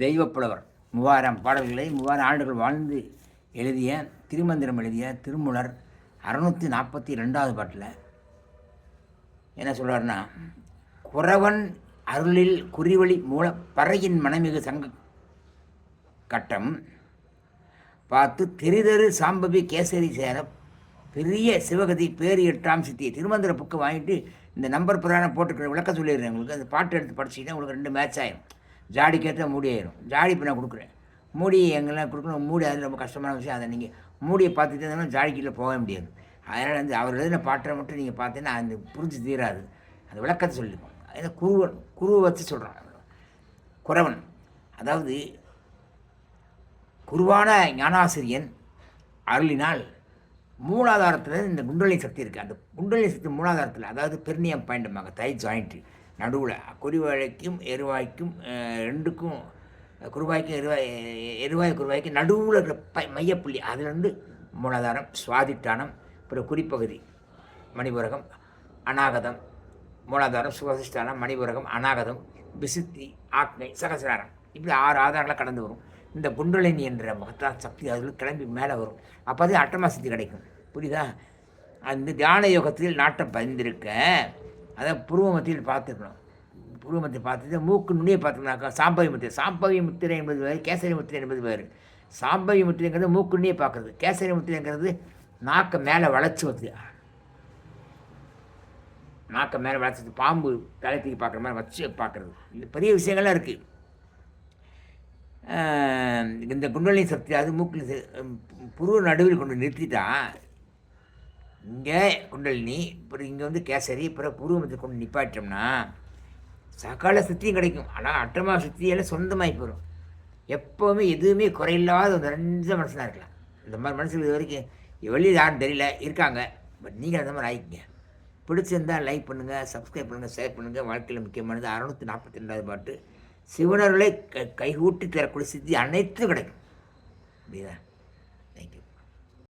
தெய்வப்புலவர் 3000 பாடல்களை 3000 ஆண்டுகள் வாழ்ந்து எழுதிய திருமந்திரம் எழுதிய திருமூலர் 642வது பாட்டில் என்ன சொல்கிறாருன்னா, குறவன் அருளில் குறிவழி மூல பறையின் மனமிகு சங்க கட்டம் பார்த்து தெரிதரு சாம்பவி கேசரி சேர பெரிய சிவகதி பேரு 8ஆம் சித்தி திருமந்திர புக்கை வாங்கிட்டு இந்த நம்பர் பிரகாரம் போட்டுக்கிற விளக்க சொல்லிடுறேன் உங்களுக்கு. அந்த பாட்டு எடுத்து படிச்சிங்கன்னா உங்களுக்கு 2 மேட்ச் ஆகிடும். ஜாடி கேட்டால் மூடி ஆயிரும். ஜாடி இப்போ நான் கொடுக்குறேன், மூடி எங்கெல்லாம் கொடுக்கணும். மூடி அது ரொம்ப கஷ்டமான விஷயம். அதை நீங்கள் மூடியை பார்த்துட்டு இருந்தாலும் ஜாடிக்குள்ளே போக முடியாது. அதனால் வந்து அவர் எழுதின பாட்டை மட்டும் நீங்கள் பார்த்தீங்கன்னா அந்த புரிஞ்சு தீராது. அந்த விளக்கத்தை சொல்லியிருக்கோம். அதை குருவை வச்சு சொல்கிறான். குறவன் அதாவது குருவான ஞானாசிரியன் அருளினால் மூலாதாரத்தில் இந்த குண்டலினி சக்தி இருக்குது. அந்த குண்டலினி சக்தி மூலாதாரத்தில், அதாவது பெர்னியம் பாயிண்ட்டுமாங்க, தை ஜாயிண்ட்டு நடுவில் குருவாய்க்கும் எருவாய்க்கும் ரெண்டுக்கும், குருவாய்க்கும் குருவாய்க்கும் நடுவில் இருக்கிற மையப்புள்ளி, அதுலேருந்து மூலாதாரம், சுவாதிட்டானம், அப்புறம் குறிப்பகுதி மணிபுரகம், அநாகதம், மூலாதாரம், சுவாதிஷ்டானம், மணிபுரகம், அநாகதம், விசுத்தி, ஆக்னை, சகசிராரம், இப்படி 6 ஆதாரங்களை கடந்து வரும். இந்த குண்டலினி என்ற மகத்தான சக்தி அதில் கிளம்பி மேலே வரும். அப்போ அது அட்டமா சக்தி கிடைக்கும். புரியுதா? அந்த தியான யோகத்தில் நாட்டம் பதிந்திருக்க அதை புருவ மத்தியில் பார்த்துக்கணும். புருவ மத்தியில் பார்த்துட்டு மூக்கு நுண்ணியை பார்த்தோம்னாக்கா சாம்பவி முத்திரை. சாம்பவி முத்திரை என்பது வேறு, கேசரி முத்திரை என்பது வேறு. சாம்பவி முத்திரைங்கிறது மூக்கு நுண்ணியை பார்க்குறது. கேசரி முத்திரைங்கிறது நாக்கை மேலே வளைச்சி வந்து, நாக்கை மேலே வளைச்சி பாம்பு தலைத்துக்கு பார்க்குற மாதிரி வச்சு பார்க்குறது. இந்த பெரிய விஷயங்கள்லாம் இருக்குது. இந்த குண்டலினி சக்தி அது மூக்கில் புருவ நடுவில் கொண்டு நிறுத்திட்டா இங்கே குண்டலினி, அப்புறம் இங்கே வந்து கேசரி, அப்புறம் புருவத்தை கொண்டு நிப்பாட்டோம்னா சகல சக்தியும் கிடைக்கும். ஆனால் அட்டமா சக்தியெல்லாம் சொந்தமாகி போயிடும். எப்போவுமே எதுவுமே குறையில்லாத ஒரு நிறைஞ்ச மனுஷனாக இருக்கலாம். இந்த மாதிரி மனுஷங்களுக்கு இது வரைக்கும் வெளியில் யாரும் தெரியல, இருக்காங்க. பட் நீங்கள் அந்த மாதிரி ஆகிக்கங்க. பிடிச்சிருந்தால் லைக் பண்ணுங்கள், சப்ஸ்கிரைப் பண்ணுங்கள், ஷேர் பண்ணுங்கள். வாழ்க்கையில் முக்கியமானது 642வது பாட்டு. சிவனர்களை கைகூட்டி தரக்கூடிய சித்தி அனைத்தும் கிடைக்கும். புரியுதா?